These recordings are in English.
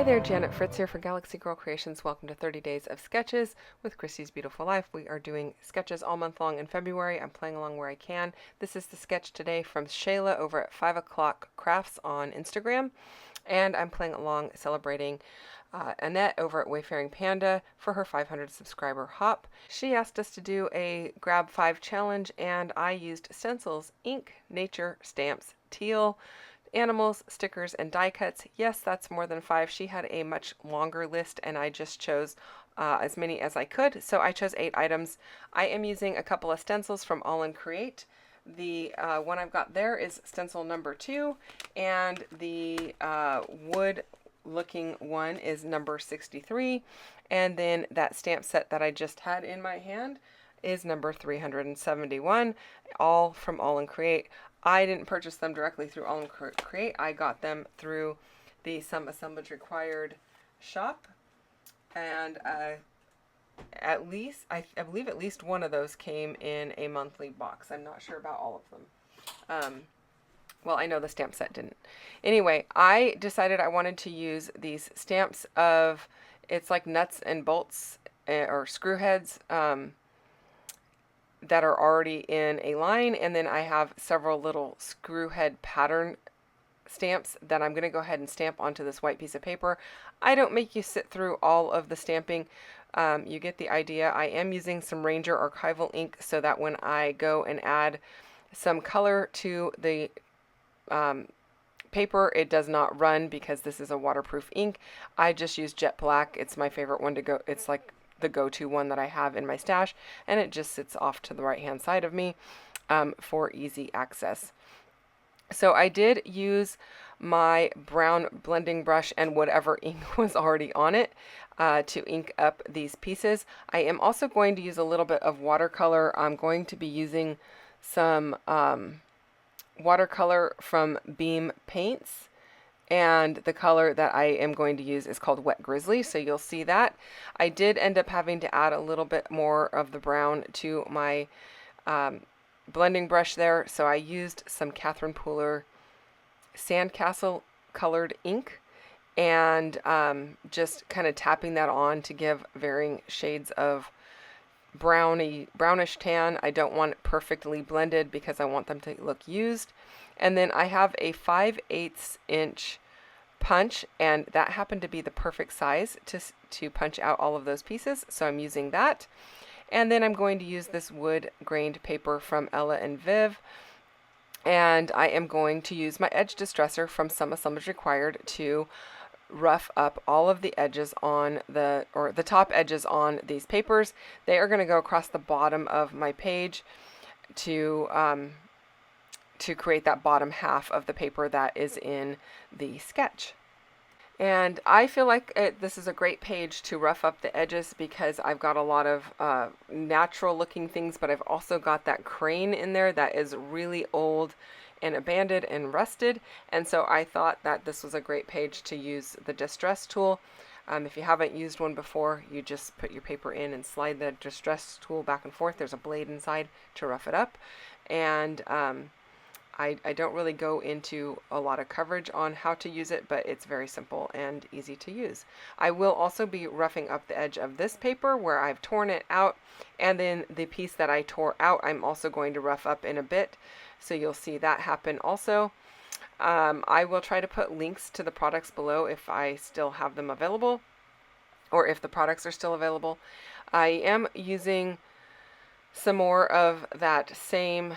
there, Janet Fritz here for Galaxy Girl Creations. Welcome to 30 Days of Sketches with Christy's Beautiful Life. We are doing sketches all month long in February. I'm playing along where I can. This is the sketch today from Shayla over at 5 o'clock crafts on Instagram. And I'm playing along celebrating Annette over at Wayfaring Panda for her 500 subscriber hop. She asked us to do a grab 5 challenge, and I used stencils, ink, nature, stamps, teal, animals, stickers, and die cuts. Yes, that's more than 5. She had a much longer list, and I just chose as many as I could. So I chose 8 items. I am using a couple of stencils from All in Create. The one I've got there is stencil number 2, and the wood looking one is number 63. And then that stamp set that I just had in my hand is number 371, all from All in Create. I didn't purchase them directly through All in Create. I got them through the Some Assemblage Required shop, and I believe at least one of those came in a monthly box. I'm not sure about all of them. Well, I know the stamp set didn't. Anyway, I decided I wanted to use these stamps of, it's like nuts and bolts or screw heads that are already in a line, and then I have several little screw head pattern stamps that I'm going to go ahead and stamp onto this white piece of paper. I don't make you sit through all of the stamping. You get the idea. I am using some Ranger archival ink so that when I go and add some color to the paper, it does not run because this is a waterproof ink. I just use jet black. It's my favorite one to go. It's like the go-to one that I have in my stash, and it just sits off to the right hand side of me for easy access. So I did use my brown blending brush and whatever ink was already on it to ink up these pieces. I am also going to use a little bit of watercolor. I'm going to be using some watercolor from Beam Paints, and the color that I am going to use is called Wet Grizzly, so you'll see that. I did end up having to add a little bit more of the brown to my blending brush there, so I used some Catherine Pooler Sandcastle colored ink, and just kind of tapping that on to give varying shades of brownish tan. I don't want it perfectly blended because I want them to look used. And then I have a 5/8 inch punch, and that happened to be the perfect size to punch out all of those pieces, so I'm using that. And then I'm going to use this wood grained paper from Ella and Viv, and I am going to use my edge distresser from Some Assemblage Required to rough up all of the edges on the top edges on these papers. They are going to go across the bottom of my page to create that bottom half of the paper that is in the sketch. And I feel like this is a great page to rough up the edges because I've got a lot of natural looking things, but I've also got that crane in there that is really old and abandoned and rusted, and so I thought that this was a great page to use the distress tool. If you haven't used one before, you just put your paper in and slide the distress tool back and forth. There's a blade inside to rough it up, and I don't really go into a lot of coverage on how to use it, but it's very simple and easy to use. I will also be roughing up the edge of this paper where I've torn it out, and then the piece that I tore out I'm also going to rough up in a bit, so you'll see that happen also. I will try to put links to the products below if I still have them available, or if the products are still available. I am using some more of that same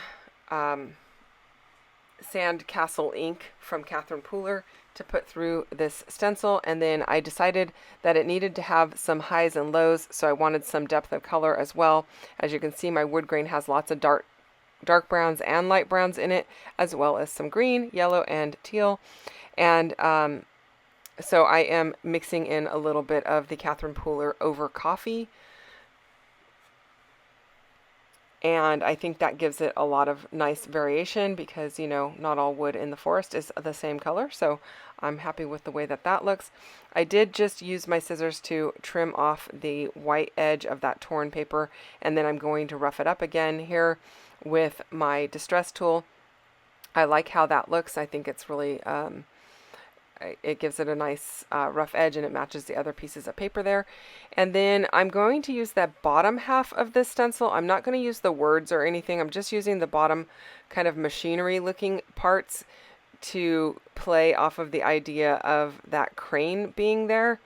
Sandcastle ink from Catherine Pooler to put through this stencil, and then I decided that it needed to have some highs and lows, so I wanted some depth of color as well. As you can see, my wood grain has lots of dark browns and light browns in it, as well as some green, yellow, and teal. And so I am mixing in a little bit of the Catherine Pooler Over Coffee, and I think that gives it a lot of nice variation because, you know, not all wood in the forest is the same color, so I'm happy with the way that that looks. I did just use my scissors to trim off the white edge of that torn paper, and then I'm going to rough it up again here with my distress tool. I like how that looks. I think it's really it gives it a nice rough edge, and it matches the other pieces of paper there. And then I'm going to use that bottom half of this stencil. I'm not going to use the words or anything. I'm just using the bottom kind of machinery looking parts to play off of the idea of that crane being there.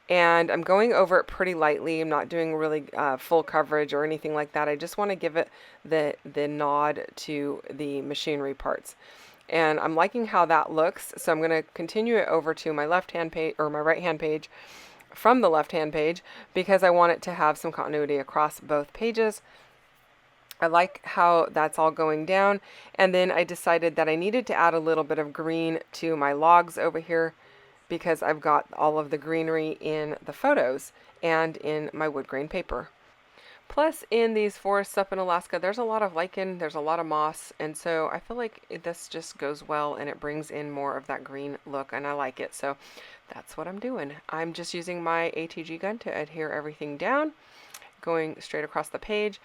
And I'm going over it pretty lightly. I'm not doing really full coverage or anything like that. I just want to give it the nod to the machinery parts. And I'm liking how that looks, so I'm going to continue it over to my left-hand page, or my right-hand page from the left-hand page, because I want it to have some continuity across both pages. I like how that's all going down. And then I decided that I needed to add a little bit of green to my logs over here, because I've got all of the greenery in the photos and in my wood grain paper. Plus, in these forests up in Alaska, there's a lot of lichen, there's a lot of moss, and so I feel like this just goes well, and it brings in more of that green look, and I like it. So that's what I'm doing. I'm just using my ATG gun to adhere everything down, going straight across the page.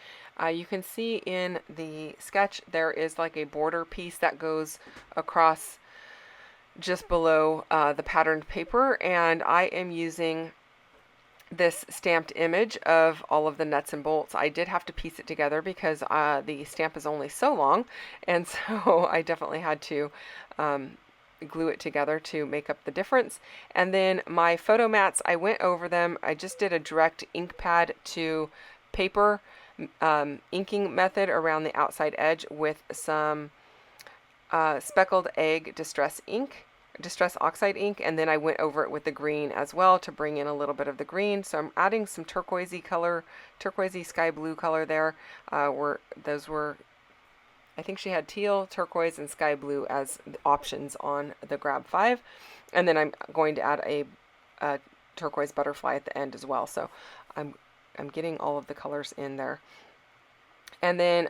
You can see in the sketch there is like a border piece that goes across just below the patterned paper, and I am using this stamped image of all of the nuts and bolts. I did have to piece it together because the stamp is only so long, and so I definitely had to glue it together to make up the difference. And then my photo mats, I went over them. I just did a direct ink pad to paper inking method around the outside edge with some speckled egg distress oxide ink, and then I went over it with the green as well to bring in a little bit of the green. So I'm adding some turquoisey sky blue color there. I think she had teal, turquoise, and sky blue as the options on the Grab 5. And then I'm going to add a turquoise butterfly at the end as well. So I'm getting all of the colors in there. And then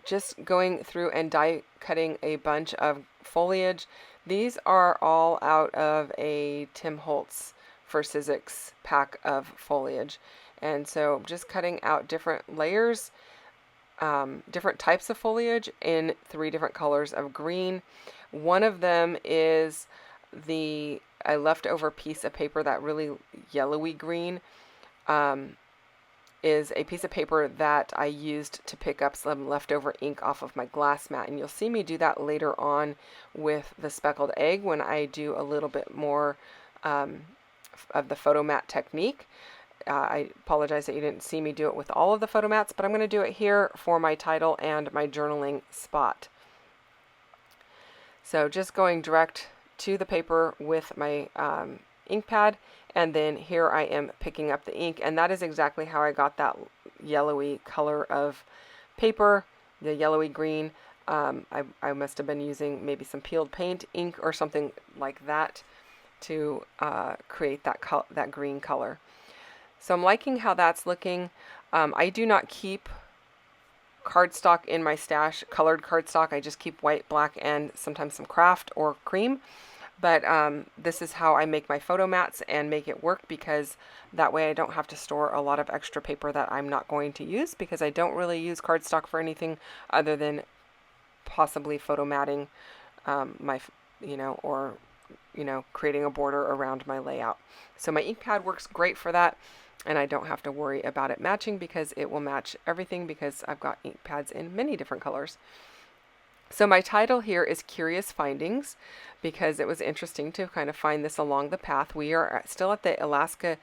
just going through and die cutting a bunch of foliage. These are all out of a Tim Holtz for Sizzix pack of foliage. And so just cutting out different layers, different types of foliage in 3 different colors of green. One of them is a leftover piece of paper, that really yellowy green. Is a piece of paper that I used to pick up some leftover ink off of my glass mat. And you'll see me do that later on with the speckled egg when I do a little bit more of the photo mat technique. I apologize that you didn't see me do it with all of the photo mats, but I'm going to do it here for my title and my journaling spot. So just going direct to the paper with my ink pad, and then here I am picking up the ink, and that is exactly how I got that yellowy color of paper, the yellowy green. I must have been using maybe some peeled paint ink or something like that to create that green color. So I'm liking how that's looking. I do not keep cardstock in my stash, colored cardstock. I just keep white, black, and sometimes some craft or cream. But this is how I make my photo mats and make it work, because that way I don't have to store a lot of extra paper that I'm not going to use, because I don't really use cardstock for anything other than possibly photo matting creating a border around my layout. So my ink pad works great for that, and I don't have to worry about it matching, because it will match everything, because I've got ink pads in many different colors. So my title here is Curious Findings, because it was interesting to kind of find this along the path. We are still at the Alaska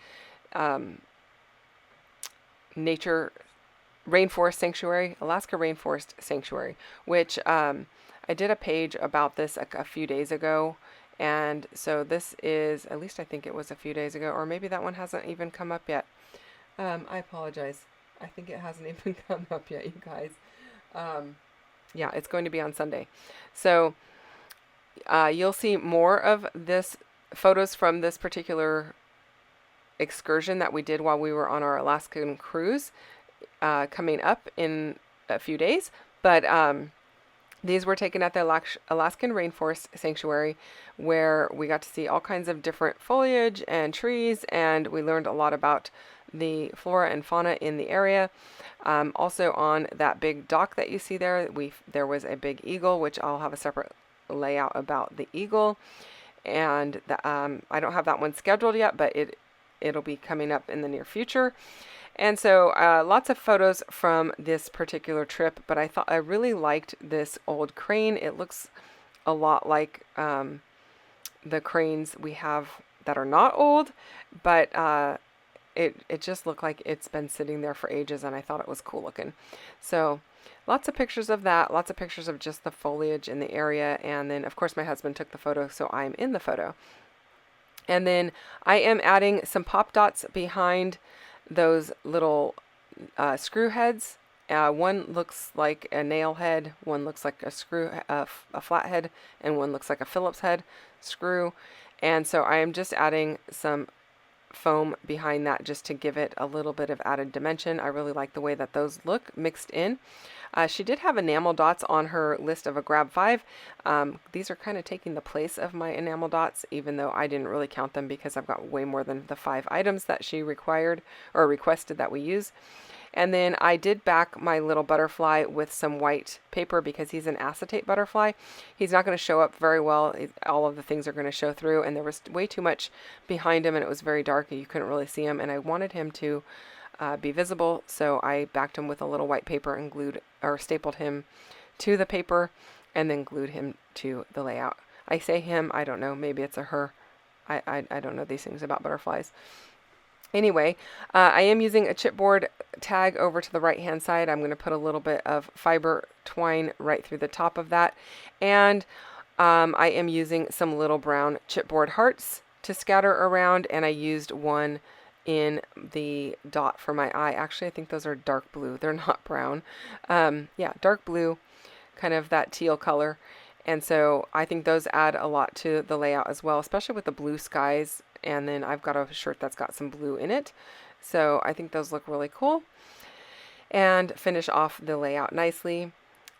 Nature Rainforest Sanctuary, Alaska Rainforest Sanctuary, which I did a page about this a few days ago. And so this is, at least I think it was a few days ago, or maybe that one hasn't even come up yet. I apologize. I think it hasn't even come up yet, you guys. Yeah, it's going to be on Sunday. So you'll see more of this photos from this particular excursion that we did while we were on our Alaskan cruise coming up in a few days. But these were taken at the Alaskan Rainforest Sanctuary, where we got to see all kinds of different foliage and trees, and we learned a lot about the flora and fauna in the area. Also on that big dock that you see there, there was a big eagle, which I'll have a separate layout about the eagle. and I don't have that one scheduled yet, but it'll be coming up in the near future. And so lots of photos from this particular trip, but I really liked this old crane. It looks a lot like the cranes we have that are not old, but it just looked like it's been sitting there for ages, and I thought it was cool looking. So lots of pictures of that, lots of pictures of just the foliage in the area, and then of course my husband took the photo, so I'm in the photo. And then I am adding some pop dots behind those little screw heads. One looks like a nail head, one looks like a flat head, and one looks like a Phillips head screw. And so I am just adding some foam behind that just to give it a little bit of added dimension. I really like the way that those look mixed in. She did have enamel dots on her list of a grab 5. These are kind of taking the place of my enamel dots, even though I didn't really count them because I've got way more than the 5 items that she required or requested that we use. And then I did back my little butterfly with some white paper because he's an acetate butterfly. He's not going to show up very well. All of the things are going to show through, and there was way too much behind him, and it was very dark and you couldn't really see him, and I wanted him to be visible, so I backed him with a little white paper and glued or stapled him to the paper and then glued him to the layout. I say him, I don't know, maybe it's a her. I don't know these things about butterflies. Anyway, I am using a chipboard tag over to the right hand side. I'm going to put a little bit of fiber twine right through the top of that, and I am using some little brown chipboard hearts to scatter around, and I used one in the dot for my eye. Actually, I think those are dark blue. They're not brown. Yeah, dark blue, kind of that teal color. And so I think those add a lot to the layout as well, especially with the blue skies. And then I've got a shirt that's got some blue in it. So I think those look really cool and finish off the layout nicely.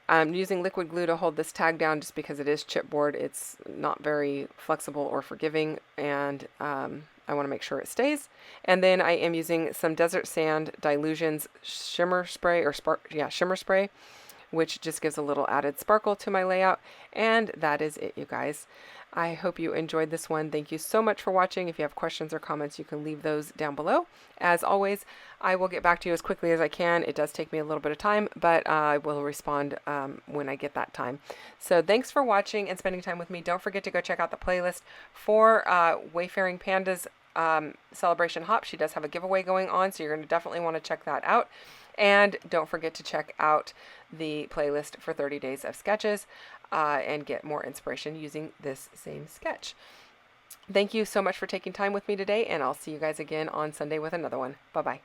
I'm using liquid glue to hold this tag down just because it is chipboard. It's not very flexible or forgiving, and I want to make sure it stays. And then I am using some Desert Sand Dilutions shimmer spray, shimmer spray, which just gives a little added sparkle to my layout. And that is it, you guys. I hope you enjoyed this one. Thank you so much for watching. If you have questions or comments, you can leave those down below. As always, I will get back to you as quickly as I can. It does take me a little bit of time, but I will respond when I get that time. So thanks for watching and spending time with me. Don't forget to go check out the playlist for Wayfaring Panda's Celebration Hop. She does have a giveaway going on, so you're going to definitely want to check that out. And don't forget to check out the playlist for 30 days of sketches and get more inspiration using this same sketch. Thank you so much for taking time with me today, and I'll see you guys again on Sunday with another one. Bye-bye.